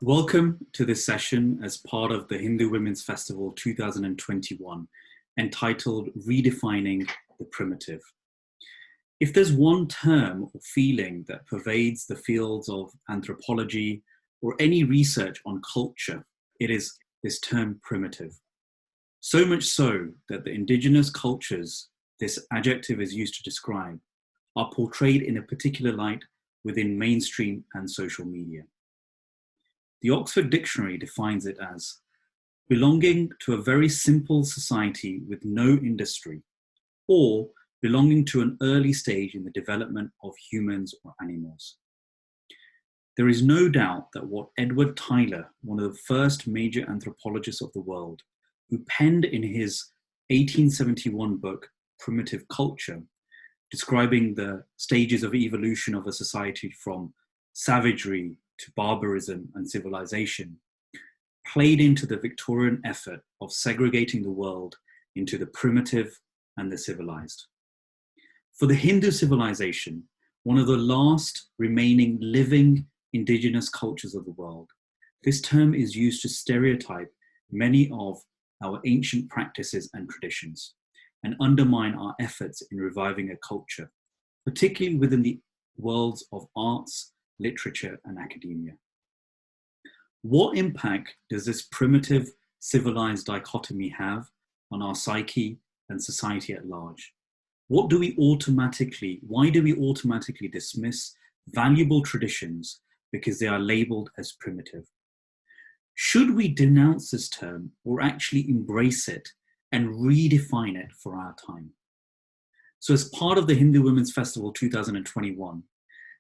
Welcome to this session as part of the Hindu Women's Festival 2021, entitled Redefining the Primitive. If there's one term or feeling that pervades the fields of anthropology or any research on culture, it is this term primitive. So much so that the indigenous cultures this adjective is used to describe are portrayed in a particular light within mainstream and social media. The Oxford Dictionary defines it as belonging to a very simple society with no industry, or belonging to an early stage in the development of humans or animals. There is no doubt that what Edward Tyler, one of the first major anthropologists of the world, who penned in his 1871 book, Primitive Culture, describing the stages of evolution of a society from savagery to barbarism and civilization, played into the Victorian effort of segregating the world into the primitive and the civilized. For the Hindu civilization, one of the last remaining living indigenous cultures of the world, this term is used to stereotype many of our ancient practices and traditions and undermine our efforts in reviving a culture, particularly within the worlds of arts, literature, and academia. What impact does this primitive civilized dichotomy have on our psyche and society at large? Why do we automatically dismiss valuable traditions because they are labeled as primitive? Should we denounce this term or actually embrace it and redefine it for our time? So as part of the Hindu Women's Festival 2021,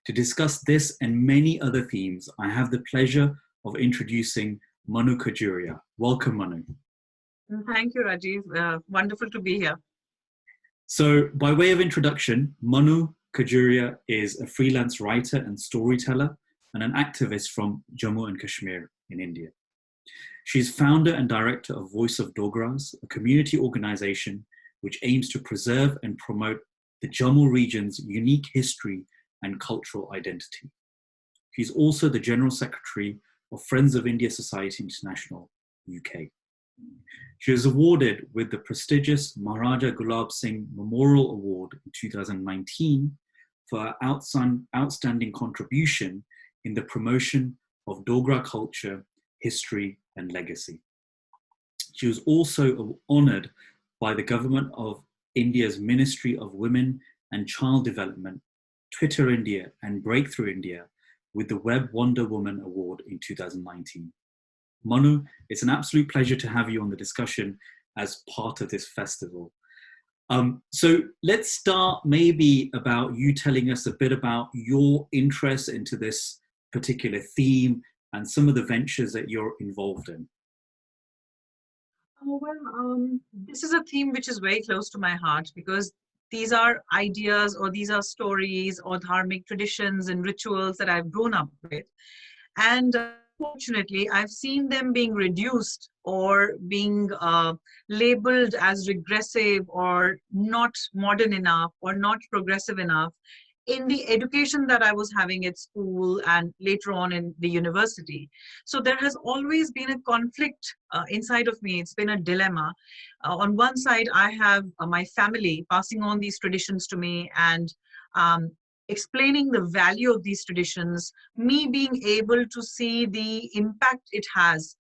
to discuss this and many other themes, I have the pleasure of introducing Manu Khajuria. Welcome, Manu. Thank you, Rajiv. Wonderful to be here. So by way of introduction, Manu Khajuria is a freelance writer and storyteller and an activist from Jammu and Kashmir in India. She's founder and director of Voice of Dogras, a community organization which aims to preserve and promote the Jammu region's unique history and cultural identity. She's also the General Secretary of Friends of India Society International, UK. She was awarded with the prestigious Maharaja Gulab Singh Memorial Award in 2019 for her outstanding contribution in the promotion of Dogra culture, history, and legacy. She was also honoured by the Government of India's Ministry of Women and Child Development, Twitter India, and Breakthrough India with the Web Wonder Woman Award in 2019. Manu, it's an absolute pleasure to have you on the discussion as part of this festival. So let's start maybe about you telling us a bit about your interest into this particular theme and some of the ventures that you're involved in. This is a theme which is very close to my heart because these are ideas or these are stories or dharmic traditions and rituals that I've grown up with. And unfortunately, I've seen them being reduced or being labeled as regressive or not modern enough or not progressive enough in the education that I was having at school and later on in the university. So there has always been a conflict inside of me. It's been a dilemma. On one side, I have my family passing on these traditions to me and explaining the value of these traditions, me being able to see the impact it has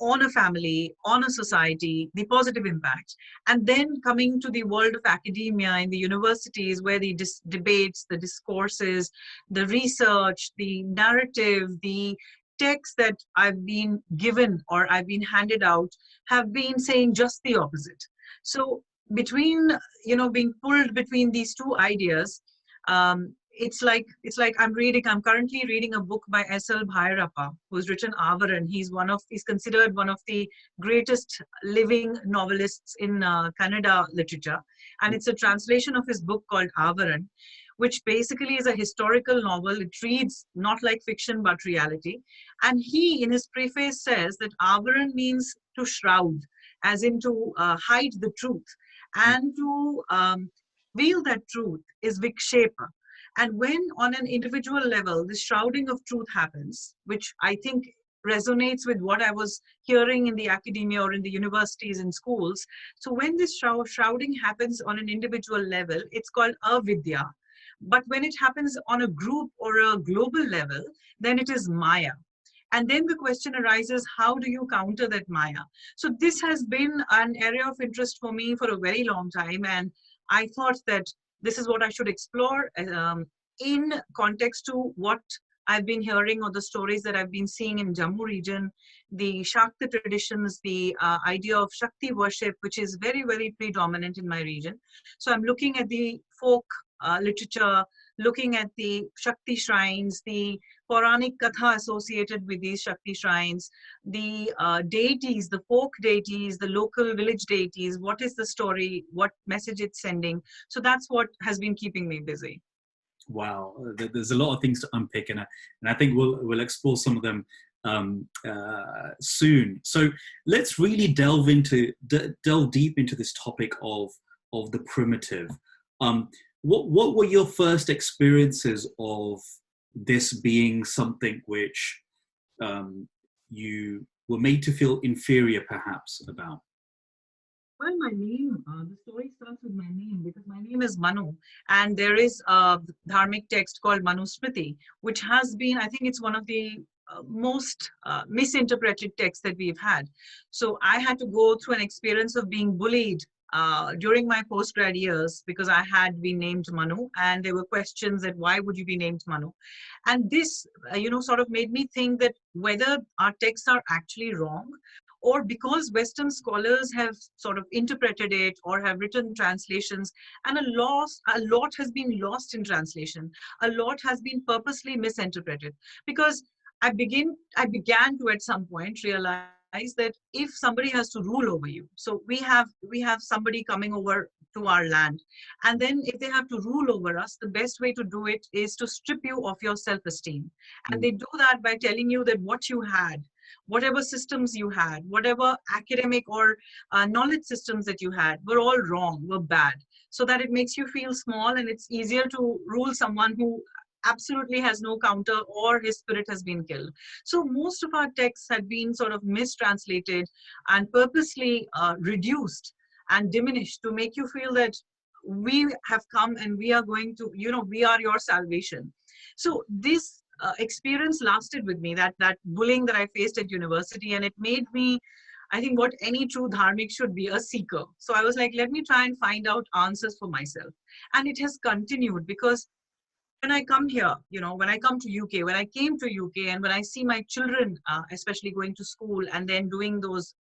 on a family, on a society, the positive impact. And then coming to the world of academia in the universities where the debates, the discourses, the research, the narrative, the texts that I've been given or I've been handed out have been saying just the opposite. So between, being pulled between these two ideas, it's like I'm currently reading a book by S.L. Bhairappa, who's written Avaran. He's considered one of the greatest living novelists in Kannada literature. And it's a translation of his book called Avaran, which basically is a historical novel. It reads not like fiction, but reality. And he, in his preface, says that Avaran means to shroud, as in to hide the truth. And to veil that truth is vikshepa. And when on an individual level, the shrouding of truth happens, which I think resonates with what I was hearing in the academia or in the universities and schools. So when this shrouding happens on an individual level, it's called avidya. But when it happens on a group or a global level, then it is maya. And then the question arises, how do you counter that maya? So this has been an area of interest for me for a very long time. And I thought that this is what I should explore in context to what I've been hearing or the stories that I've been seeing in Jammu region, the Shakti traditions, the idea of Shakti worship, which is very, very predominant in my region. So I'm looking at the folk literature, looking at the Shakti shrines, the Puranic Katha associated with these Shakti shrines, the deities, the folk deities, the local village deities, what is the story, what message it's sending. So that's what has been keeping me busy. Wow, there's a lot of things to unpick, and I think we'll explore some of them soon. So let's really delve deep into this topic of the primitive. What were your first experiences of this being something which you were made to feel inferior, perhaps, about? Well, my name, the story starts with my name because my name is Manu, and there is a dharmic text called Manu Smriti, which has been, I think it's one of the most misinterpreted texts that we've had. So I had to go through an experience of being bullied during my postgrad years because I had been named Manu, and there were questions that why would you be named Manu? And this, sort of made me think that whether our texts are actually wrong, or because Western scholars have sort of interpreted it or have written translations, and a lot has been lost in translation. A lot has been purposely misinterpreted because I began to at some point realize that if somebody has to rule over you, so we have somebody coming over to our land, and then if they have to rule over us, the best way to do it is to strip you of your self-esteem. And they do that by telling you that what you had, whatever systems you had, whatever academic or knowledge systems that you had were all wrong, were bad, so that it makes you feel small and it's easier to rule someone who absolutely has no counter or his spirit has been killed. So most of our texts had been sort of mistranslated and purposely reduced and diminished to make you feel that we have come and we are going to, we are your salvation. So this experience lasted with me, that bullying that I faced at university, and it made me, I think, what any true dharmic should be, a seeker. So I was like, let me try and find out answers for myself. And it has continued because when I come here, when I come to UK, when I came to UK, and when I see my children, especially going to school and then doing those,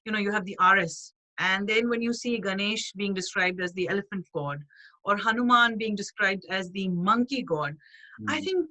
you have the RS. And then when you see Ganesh being described as the elephant god, or Hanuman being described as the monkey god, I think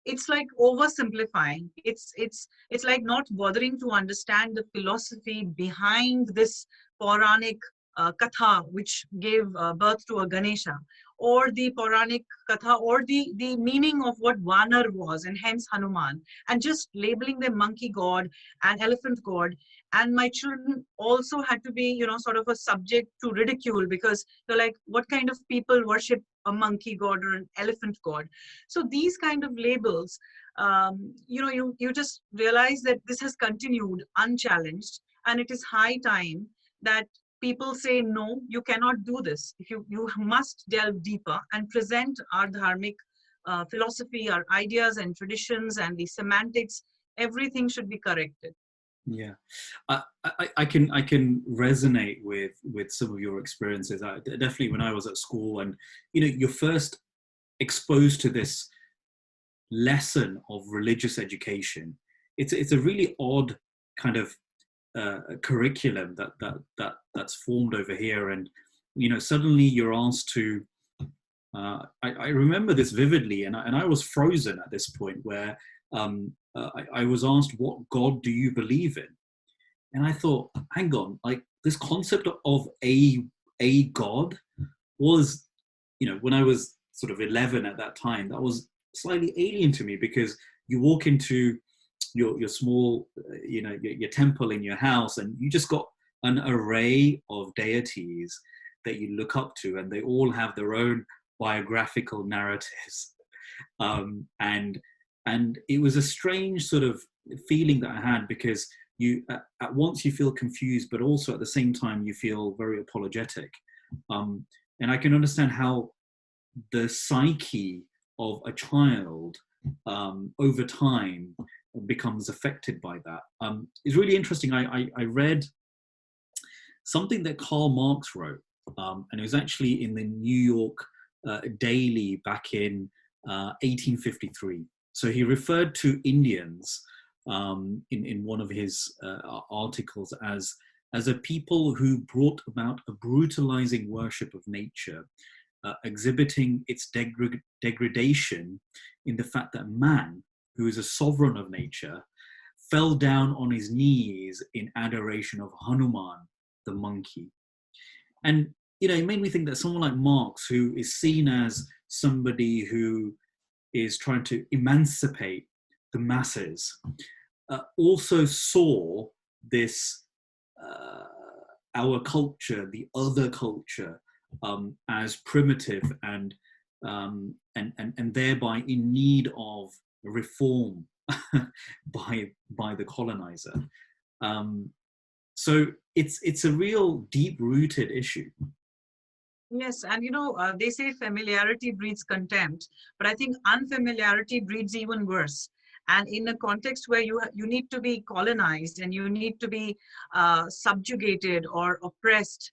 it's like oversimplifying. It's like not bothering to understand the philosophy behind this Puranic katha, which gave birth to a Ganesha, or the Puranic katha, or the meaning of what Vanar was, and hence Hanuman, and just labeling them monkey god and elephant god. And my children also had to be, sort of a subject to ridicule, because they're like, what kind of people worship a monkey god or an elephant god? So these kind of labels, you just realize that this has continued unchallenged, and it is high time that people say, no, you cannot do this. If you must delve deeper and present our dharmic philosophy, our ideas and traditions and the semantics, everything should be corrected. Yeah, I can resonate with some of your experiences. Definitely when I was at school, and you're first exposed to this lesson of religious education. It's a really odd kind of curriculum that's formed over here, and suddenly you're asked to. I remember this vividly, and I was frozen at this point where. I was asked, what God do you believe in? And I thought, hang on, like this concept of a God was, when I was sort of 11 at that time, that was slightly alien to me, because you walk into your small, your temple in your house, and you just got an array of deities that you look up to, and they all have their own biographical narratives. And it was a strange sort of feeling that I had, because you at once you feel confused, but also at the same time you feel very apologetic. And I can understand how the psyche of a child over time becomes affected by that. It's really interesting. I read something that Karl Marx wrote, and it was actually in the New York Daily back in 1853. So he referred to Indians in one of his articles as a people who brought about a brutalizing worship of nature, exhibiting its degradation in the fact that man, who is a sovereign of nature, fell down on his knees in adoration of Hanuman, the monkey. And, you know, it made me think that someone like Marx, who is seen as somebody who is trying to emancipate the masses, also saw this, our culture, the other culture, as primitive and thereby in need of reform by the colonizer. So it's a real deep-rooted issue. Yes, and you know, they say familiarity breeds contempt, but I think unfamiliarity breeds even worse. And in a context where you need to be colonized and you need to be subjugated or oppressed,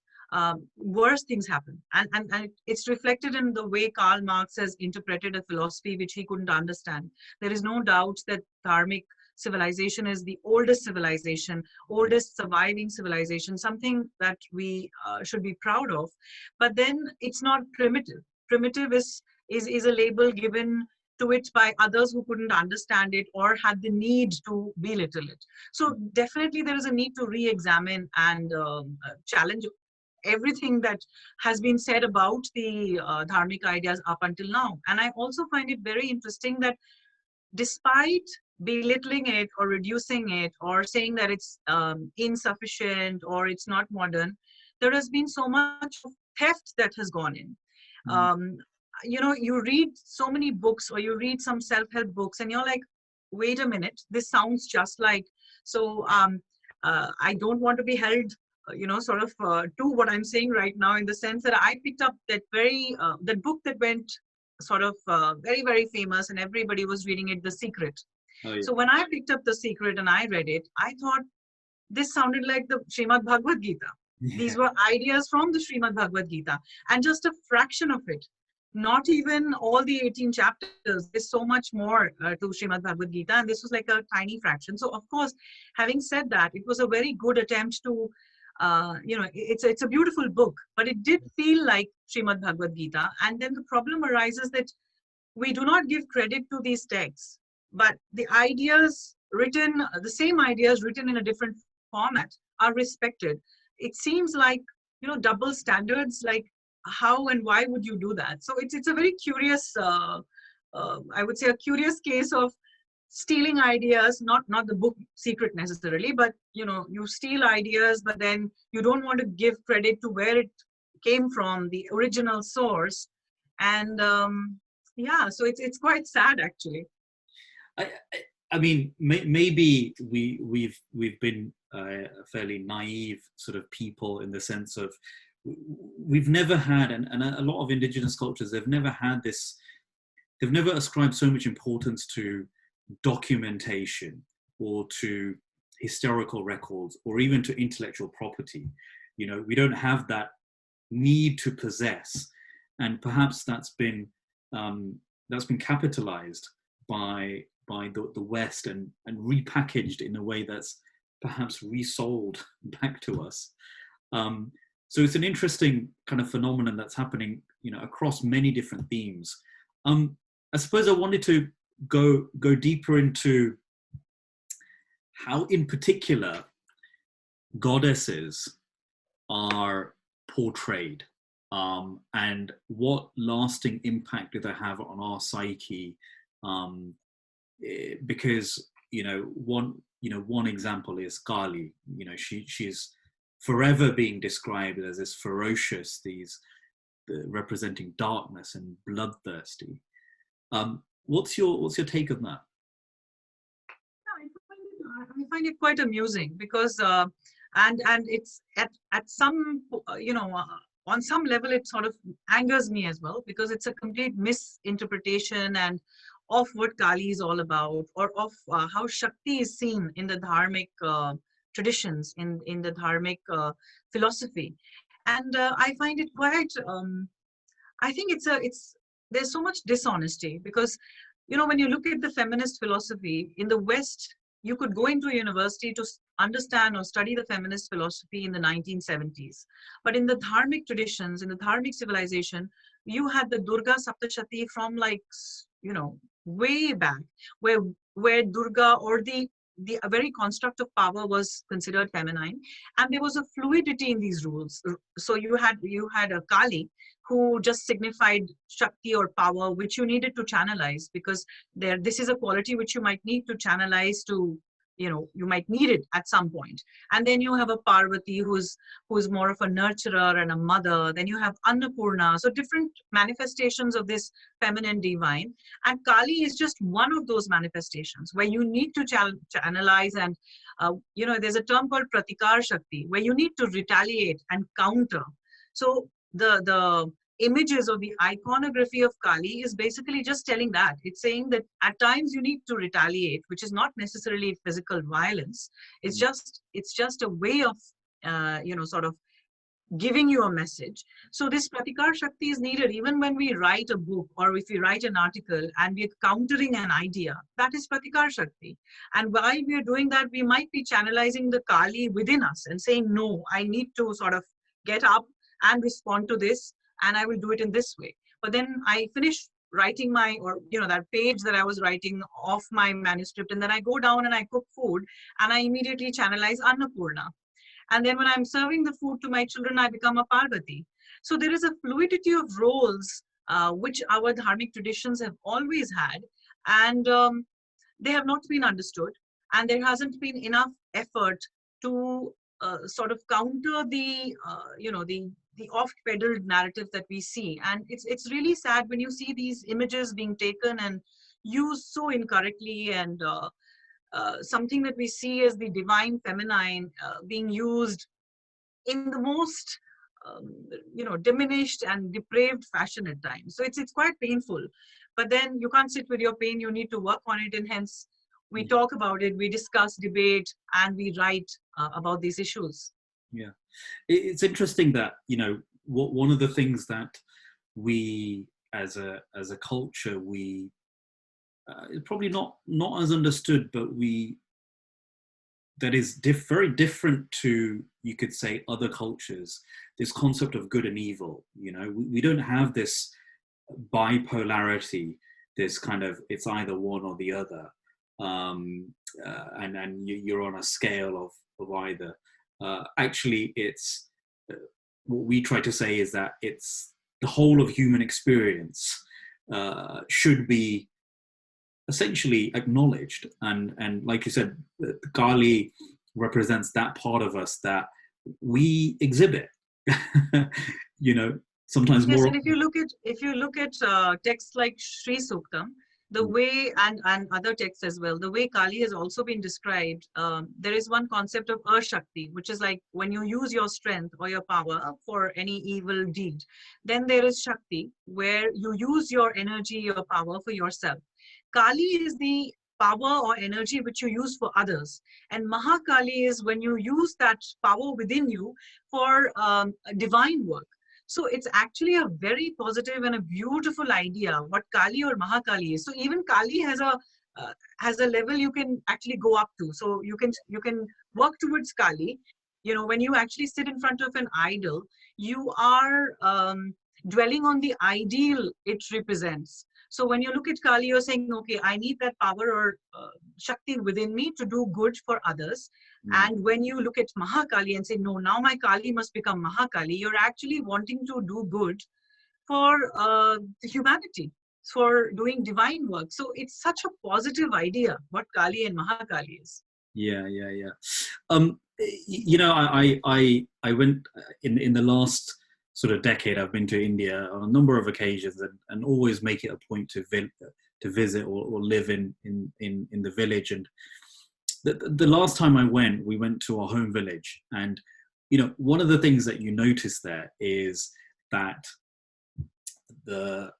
worse things happen. And it's reflected in the way Karl Marx has interpreted a philosophy which he couldn't understand. There is no doubt that dharmic civilization is the oldest civilization, oldest surviving civilization, something that we should be proud of. But then it's not primitive. Primitive is a label given to it by others who couldn't understand it or had the need to belittle it. So definitely there is a need to re-examine and challenge everything that has been said about the dharmic ideas up until now. And I also find it very interesting that despite belittling it or reducing it or saying that it's insufficient or it's not modern, there has been so much theft that has gone in. You know, you read so many books or you read some self-help books and you're like, wait a minute, this sounds just like, so I don't want to be held, you know, sort of to what I'm saying right now, in the sense that I picked up that that book that went sort of very, very famous and everybody was reading it, The Secret. Oh, yeah. So when I picked up The Secret and I read it, I thought this sounded like the Srimad Bhagavad Gita. Yeah. These were ideas from the Srimad Bhagavad Gita and just a fraction of it. Not even all the 18 chapters. There's so much more to Srimad Bhagavad Gita, and this was like a tiny fraction. So of course, having said that, it was a very good attempt to, you know, it's a beautiful book, but it did feel like Srimad Bhagavad Gita. And then the problem arises that we do not give credit to these texts, but the ideas written, the same ideas written in a different format are respected. It seems like, you know, double standards, like how and why would you do that? So it's a very curious, I would say a curious case of stealing ideas, not the book Secret necessarily, but you know, you steal ideas, but then you don't want to give credit to where it came from, the original source. And yeah, so it's quite sad actually. I mean, maybe we've been a fairly naive sort of people, in the sense of we've never had, and a lot of indigenous cultures, they've never had this, they've never ascribed so much importance to documentation or to historical records or even to intellectual property. You know, we don't have that need to possess, and perhaps that's been capitalized by the West and repackaged in a way that's perhaps resold back to us. So it's an interesting kind of phenomenon that's happening, you know, across many different themes. I suppose I wanted to go deeper into how, in particular, goddesses are portrayed, and what lasting impact do they have on our psyche? Because one example is Kali. You know, she's forever being described as this ferocious, representing darkness and bloodthirsty. What's your take on that? I find it quite amusing because, and it's at some, on some level, it sort of angers me as well, because it's a complete misinterpretation and of what Kali is all about, or of how Shakti is seen in the dharmic traditions, in the dharmic philosophy. And I find it quite, I think there's so much dishonesty, because, when you look at the feminist philosophy in the West, you could go into a university to understand or study the feminist philosophy in the 1970s. But in the dharmic traditions, in the dharmic civilization, you had the Durga Saptashati from, like, way back, where Durga, or the very construct of power, was considered feminine, and there was a fluidity in these rules. So you had a Kali, who just signified Shakti or power, which you needed to channelize, because this is a quality which you might need to channelize to, you might need it at some point. And then you have a Parvati, who's more of a nurturer and a mother. Then you have Annapurna. So different manifestations of this feminine divine. And Kali is just one of those manifestations where you need to channelize. And, there's a term called Pratikar Shakti, where you need to retaliate and counter. So the images or the iconography of Kali is basically just telling that. It's saying that at times you need to retaliate, which is not necessarily physical violence. It's just a way of, sort of giving you a message. So this Pratikar Shakti is needed even when we write a book, or if we write an article and we're countering an idea. That is Pratikar Shakti. And while we are doing that, we might be channelizing the Kali within us and saying, no, I need to sort of get up and respond to this, and I will do it in this way. But then I finish writing that page that I was writing off my manuscript, and then I go down and I cook food, and I immediately channelize Annapurna. And then when I'm serving the food to my children, I become a Parvati. So there is a fluidity of roles, which our dharmic traditions have always had, and they have not been understood, and there hasn't been enough effort to sort of counter the oft-peddled narrative that we see. And it's really sad when you see these images being taken and used so incorrectly, and something that we see as the divine feminine being used in the most diminished and depraved fashion at times. So it's quite painful. But then you can't sit with your pain, you need to work on it, and hence we talk about it, we discuss, debate, and we write about these issues. Yeah, it's interesting that, one of the things that we as a culture, we probably not as understood, but that is very different to, you could say, other cultures, this concept of good and evil. We don't have this bipolarity, this kind of, it's either one or the other, and you're on a scale of either. Actually, it's what we try to say is that it's the whole of human experience should be essentially acknowledged, and like you said, Kali represents that part of us that we exhibit. Sometimes more. Yes, and if you look at texts like Sri Suktam, the way, and other texts as well, the way Kali has also been described, there is one concept of Ashakti, which is like when you use your strength or your power for any evil deed. Then there is Shakti, where you use your energy, your power for yourself. Kali is the power or energy which you use for others. And Mahakali is when you use that power within you for divine work. So it's actually a very positive and a beautiful idea what Kali or Mahakali is. So even Kali has a level you can actually go up to. So you can work towards Kali. When you actually sit in front of an idol, you are dwelling on the ideal it represents. So when you look at Kali, you're saying, okay, I need that power or Shakti within me to do good for others. And when you look at Mahakali and say, no, now my Kali must become Mahakali, you're actually wanting to do good for humanity, for doing divine work. So it's such a positive idea, what Kali and Mahakali is. Yeah. I went in the last sort of decade, I've been to India on a number of occasions, and always make it a point to visit or live in the village. And the last time we went to our home village, and one of the things that you notice there is that the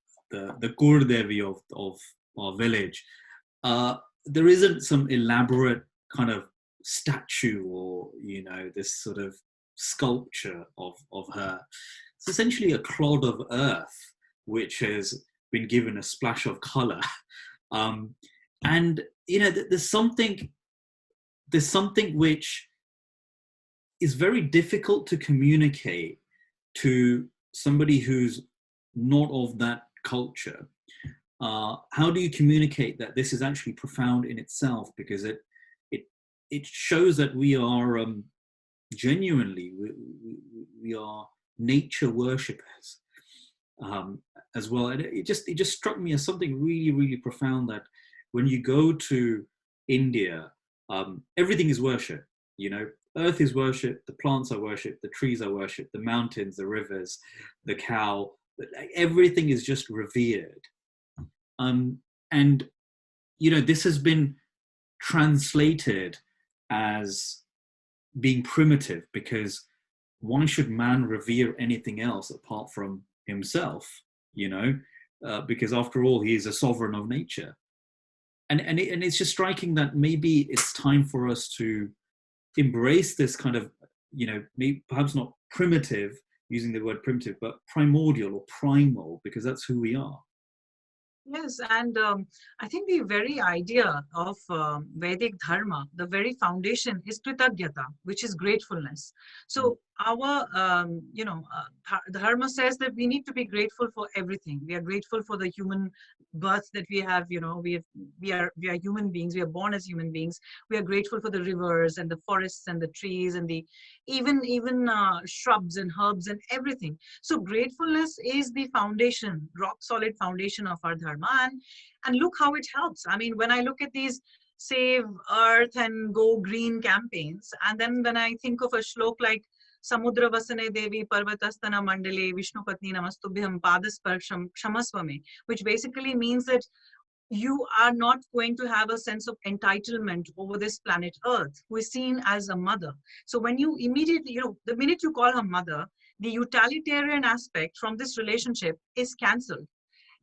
Gur Devi of our village, there isn't some elaborate kind of statue or this sort of sculpture of her. It's essentially a clod of earth which has been given a splash of color, and there's something which is very difficult to communicate to somebody who's not of that culture. How do you communicate that this is actually profound in itself? Because it shows that we are genuinely we are nature worshippers as well. And it just struck me as something really, really profound, that when you go to India, everything is worship. Earth is worship, the plants are worship, the trees are worship, the mountains, the rivers, the cow, everything is just revered. And this has been translated as being primitive, because why should man revere anything else apart from himself? Because after all, he is a sovereign of nature. And it's just striking that maybe it's time for us to embrace this kind of, maybe perhaps not primitive, using the word primitive, but primordial or primal, because that's who we are. Yes, and I think the very idea of Vedic Dharma, the very foundation is Kritagyata, which is gratefulness. So our, Dharma says that we need to be grateful for everything. We are grateful for the human birth that we have. We are human beings. We are born as human beings. We are grateful for the rivers and the forests and the trees and the even shrubs and herbs and everything. So gratefulness is the foundation, rock solid foundation of our Dharma. And look how it helps. I mean, when I look at these Save Earth and Go Green campaigns, and then when I think of a shlok like Samudra Vasane Devi Parvatastana Mandale Vishnu Patni Namastubhyam Padasparsham Shamaswame, which basically means that you are not going to have a sense of entitlement over this planet Earth, who is seen as a mother. So when you immediately, the minute you call her mother, the utilitarian aspect from this relationship is cancelled.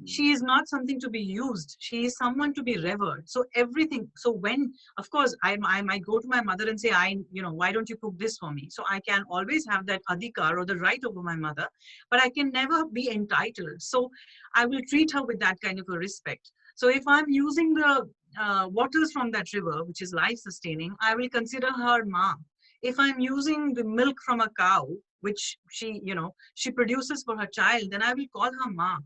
She is not something to be used. She is someone to be revered. So everything. So when, of course, I might go to my mother and say, why don't you cook this for me? So I can always have that adhikar or the right over my mother, but I can never be entitled. So I will treat her with that kind of a respect. So if I'm using the waters from that river, which is life sustaining, I will consider her ma. If I'm using the milk from a cow, which she produces for her child, then I will call her ma.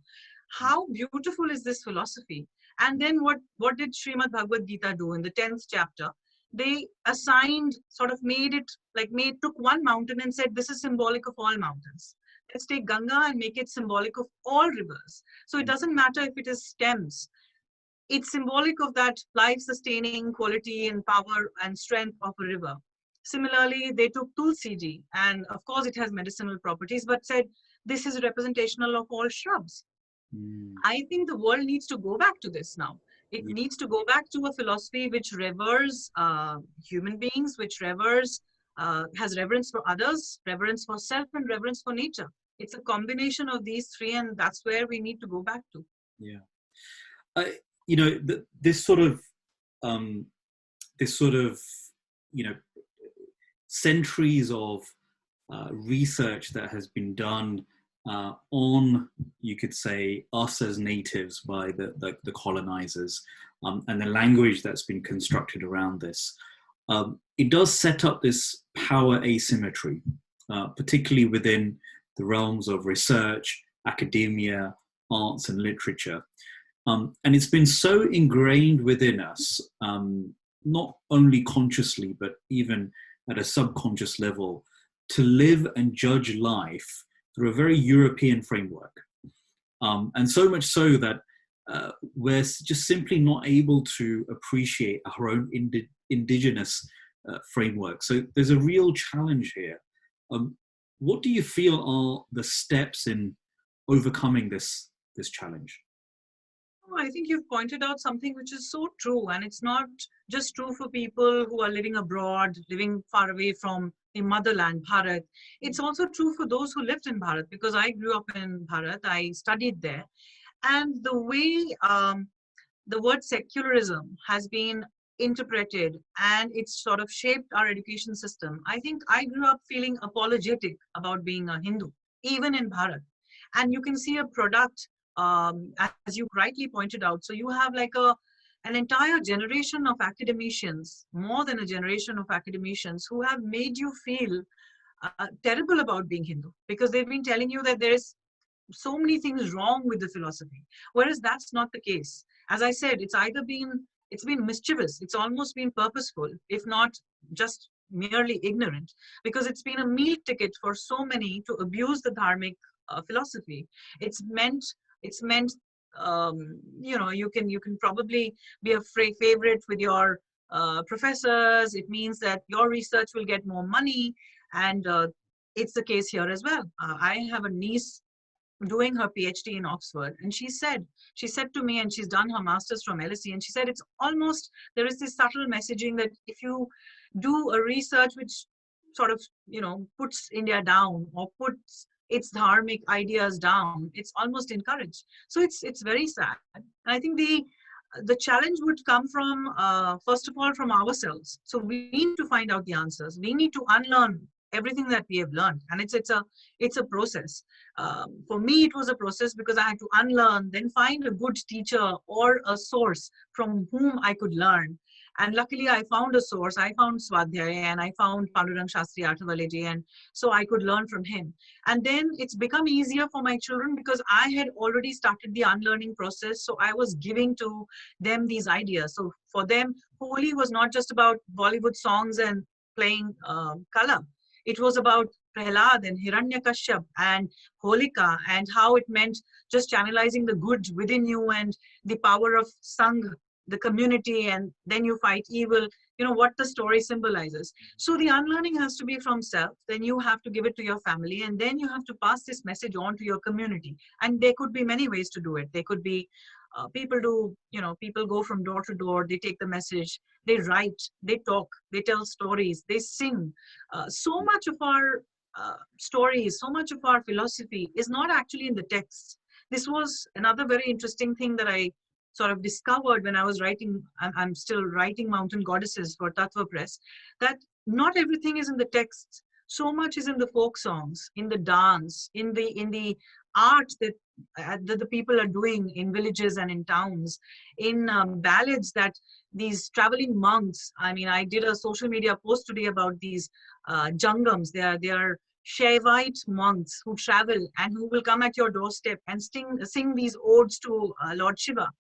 How beautiful is this philosophy? And then what did Srimad Bhagavad Gita do in the 10th chapter? They assigned, took one mountain and said, this is symbolic of all mountains. Let's take Ganga and make it symbolic of all rivers. So it doesn't matter if it is stems. It's symbolic of that life-sustaining quality and power and strength of a river. Similarly, they took Tulsi ji, and of course it has medicinal properties, but said, this is representational of all shrubs. I think the world needs to go back to this now. It needs to go back to a philosophy which reveres human beings, which has reverence for others, reverence for self, and reverence for nature. It's a combination of these three, and that's where we need to go back to. Yeah, this sort of centuries of research that has been done on, you could say, us as natives by the colonizers, and the language that's been constructed around this. It does set up this power asymmetry, particularly within the realms of research, academia, arts, and literature. And it's been so ingrained within us, not only consciously, but even at a subconscious level, to live and judge life through a very European framework. And so much so that we're just simply not able to appreciate our own indigenous framework. So there's a real challenge here. What do you feel are the steps in overcoming this challenge? I think you've pointed out something which is so true, and it's not just true for people who are living abroad, living far away from the motherland, Bharat. It's also true for those who lived in Bharat, because I grew up in Bharat, I studied there. And the way the word secularism has been interpreted and it's sort of shaped our education system. I think I grew up feeling apologetic about being a Hindu, even in Bharat. And you can see a product, as you rightly pointed out. So you have like an entire generation of academicians, more than a generation of academicians, who have made you feel terrible about being Hindu, because they've been telling you that there is so many things wrong with the philosophy, whereas that's not the case. As I said, it's been mischievous, it's almost been purposeful, if not just merely ignorant, because it's been a meal ticket for so many to abuse the dharmic philosophy. It's meant you can probably be a favorite with your professors. It means that your research will get more money, and it's the case here as well. I have a niece doing her PhD in Oxford, and she said to me, and she's done her master's from LSE, and she said it's almost, there is this subtle messaging that if you do a research which sort of puts India down or puts its dharmic ideas down, it's almost encouraged. So it's very sad, and I think the challenge would come from first of all from ourselves. So we need to find out the answers. We need to unlearn everything that we have learned, and it's a process. For me, it was a process because I had to unlearn, then find a good teacher or a source from whom I could learn. And luckily, I found a source. I found Swadhyaya, and I found Pandurang Shastri Athavaleji, and so I could learn from him. And then it's become easier for my children because I had already started the unlearning process. So I was giving to them these ideas. So for them, Holi was not just about Bollywood songs and playing Kala. It was about Prahlad and Hiranyakashyap and Holika, and how it meant just channelizing the good within you and the power of Sangh, the community, and then you fight evil, what the story symbolizes. So the unlearning has to be from self, then you have to give it to your family, and then you have to pass this message on to your community. And there could be many ways to do it. There could be people go from door to door, they take the message, they write, they talk, they tell stories, they sing. So much of our stories, so much of our philosophy is not actually in the text. This was another very interesting thing that I sort of discovered when I was writing. I'm still writing Mountain Goddesses for Tattva Press, that not everything is in the text. So much is in the folk songs, in the dance, in the art that the people are doing in villages and in towns, in ballads that these traveling monks. I mean, I did a social media post today about these jangams. They are Shaivite monks who travel and who will come at your doorstep and sing these odes to Lord Shiva.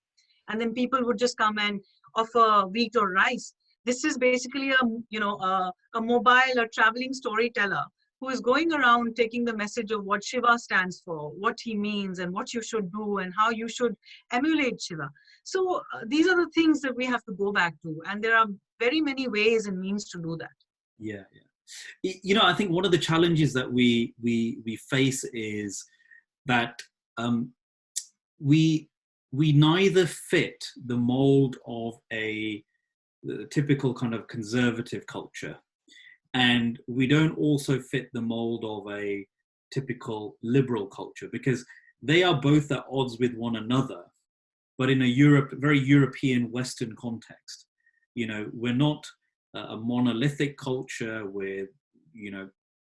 And then people would just come and offer wheat or rice. This is basically a mobile or traveling storyteller who is going around taking the message of what Shiva stands for, what he means, and what you should do, and how you should emulate Shiva. So these are the things that we have to go back to, and there are very many ways and means to do that. Yeah. I think one of the challenges that we face is that we neither fit the mold of the typical kind of conservative culture, and we don't also fit the mold of a typical liberal culture, because they are both at odds with one another, but in a very European Western context. We're not a monolithic culture with,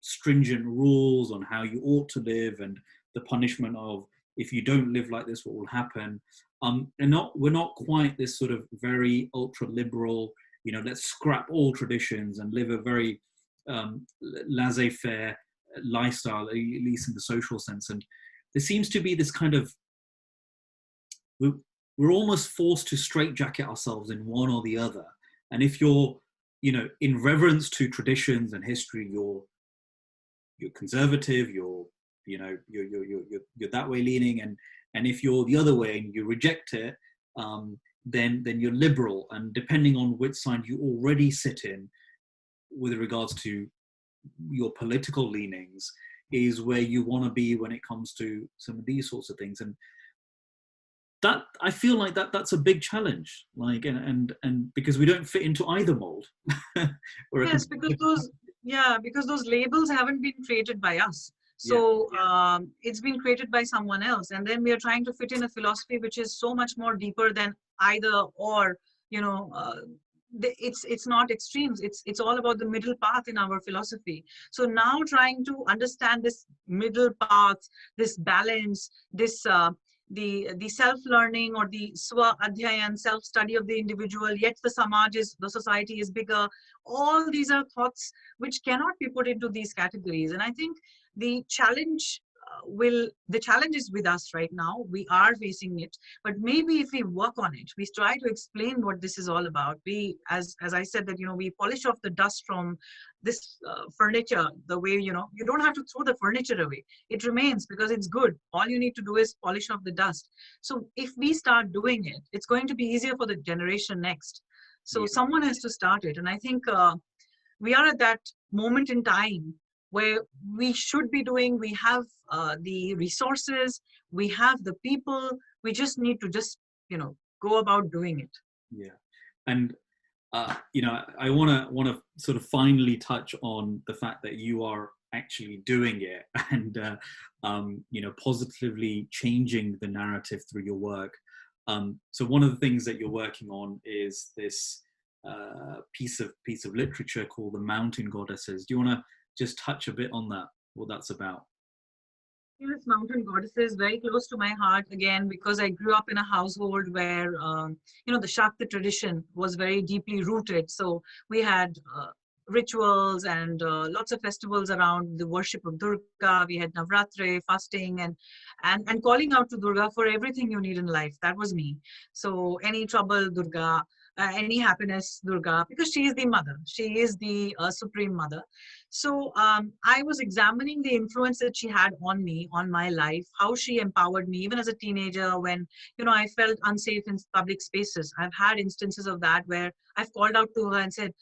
stringent rules on how you ought to live and the punishment of, if you don't live like this, what will happen. We're not quite this sort of very ultra liberal, let's scrap all traditions and live a very laissez-faire lifestyle, at least in the social sense. And there seems to be this kind of, we're almost forced to straitjacket ourselves in one or the other. And if you're, in reverence to traditions and history, you're conservative, you're that way leaning, and if you're the other way and you reject it, then you're liberal. And depending on which side you already sit in with regards to your political leanings is where you want to be when it comes to some of these sorts of things. And that I feel like that's a big challenge, like, and because we don't fit into either mold. Yes, because those labels haven't been created by us. Yeah, So it's been created by someone else, and then we are trying to fit in a philosophy which is so much more deeper than either or. You know, it's not extremes. It's all about the middle path in our philosophy. So now trying to understand this middle path, this balance, this the self-learning or the swa-adhyayan, self-study of the individual, yet the society is bigger. All these are thoughts which cannot be put into these categories. And I think the challenge the challenge is with us right now. We are facing it, but maybe if we work on it, we try to explain what this is all about. We, as I said, that, you know, we polish off the dust from this furniture, the way, you know, you don't have to throw the furniture away. It remains because it's good. All you need to do is polish off the dust. So if we start doing it, it's going to be easier for the generation next. So yeah, someone has to start it. And I think we are at that moment in time where we should be doing. We have the resources, we have the people, we just need to just, you know, go about doing it. yeah. And you know, I want to sort of finally touch on the fact that you are actually doing it, and you know, positively changing the narrative through your work. So one of the things that you're working on is this piece of literature called The Mountain Goddesses. Do you want to just touch a bit on that, what that's about? Yes, Mountain Goddesses, very close to my heart again, because I grew up in a household where, you know, the Shakti tradition was very deeply rooted. So we had rituals and lots of festivals around the worship of Durga. We had Navratri, fasting, and calling out to Durga for everything you need in life. That was me. So any trouble, Durga. Any happiness, Durga, because she is the mother. She is the supreme mother. So I was examining the influence that she had on me, on my life, how she empowered me, even as a teenager when, you know, I felt unsafe in public spaces. I've had instances of that where I've called out to her and said,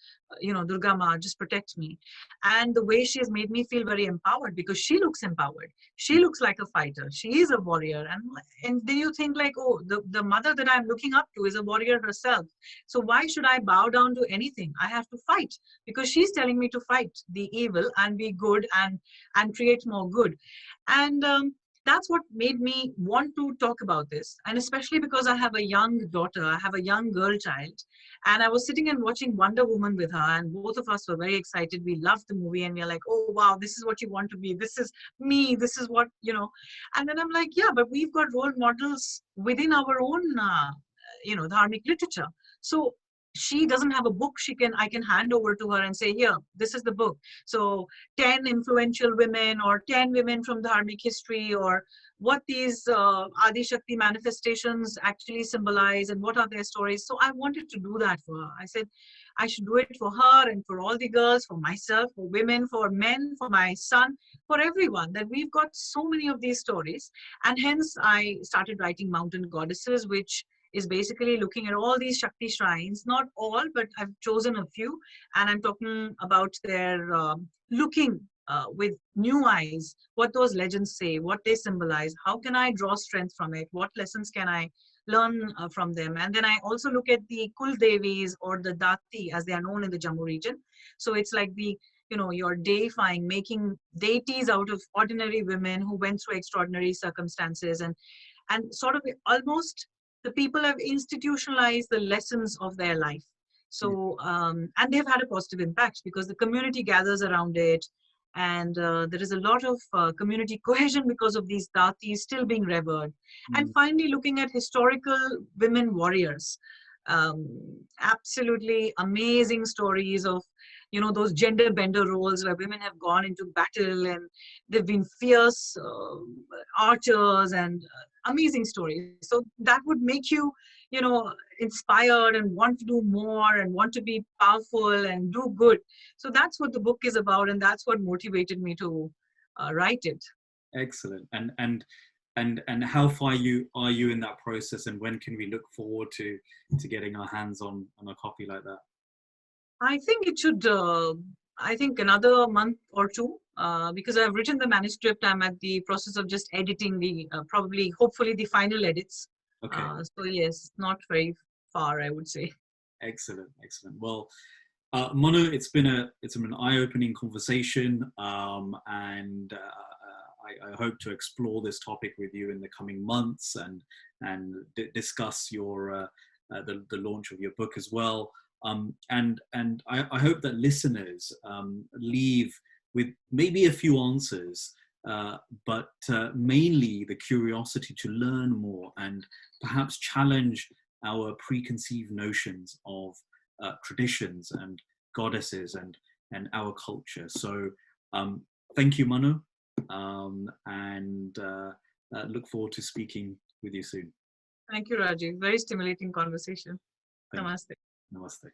you know, Durga Ma, just protect me. And the way she has made me feel very empowered, because she looks empowered. She looks like a fighter. She is a warrior. And then you think like, oh, the mother that I'm looking up to is a warrior herself. So why should I bow down to anything? I have to fight, because she's telling me to fight the evil and be good and create more good. And that's what made me want to talk about this. And especially because I have a young daughter, I have a young girl child, and I was sitting and watching Wonder Woman with her, and both of us were very excited. We loved the movie, and we are like, oh wow, this is what you want to be. This is me. This is what, you know. And then I'm like, yeah, but we've got role models within our own you know, dharmic literature. So she doesn't have a book I can hand over to her and say, here, this is the book. So 10 influential women, or 10 women from dharmic history, or what these Adi Shakti manifestations actually symbolize, and what are their stories. So I wanted to do that for her. I said I should do it for her and for all the girls, for myself, for women, for men, for my son, for everyone, that we've got so many of these stories. And hence I started writing Mountain Goddesses, which is basically looking at all these Shakti shrines, not all, but I've chosen a few, and I'm talking about their looking with new eyes, what those legends say, what they symbolize, how can I draw strength from it, what lessons can I learn from them. And then I also look at the Kul Devis, or the Dati as they are known in the Jammu region. So it's like the, you know, you're deifying, making deities out of ordinary women who went through extraordinary circumstances, and sort of almost the people have institutionalized the lessons of their life. So, and they've had a positive impact because the community gathers around it. And there is a lot of community cohesion because of these datis still being revered. And finally, looking at historical women warriors. Absolutely amazing stories of, you know, those gender bender roles where women have gone into battle and they've been fierce archers, and amazing stories. So that would make you, you know, inspired and want to do more and want to be powerful and do good. So that's what the book is about, and that's what motivated me to write it. Excellent. And how far are you in that process, and when can we look forward to getting our hands on a copy like that? I think it should, I think another month or two, because I've written the manuscript. I'm at the process of just editing the, hopefully the final edits. Okay. So yes, not very far, I would say. Excellent, excellent. Well, Manu, it's been an eye-opening conversation, and I hope to explore this topic with you in the coming months and discuss your the launch of your book as well. And I hope that listeners leave with maybe a few answers, but mainly the curiosity to learn more and perhaps challenge our preconceived notions of traditions and goddesses and our culture. So thank you, Manu, and look forward to speaking with you soon. Thank you, Rajiv. Very stimulating conversation. Thank Namaste. you. Namaste.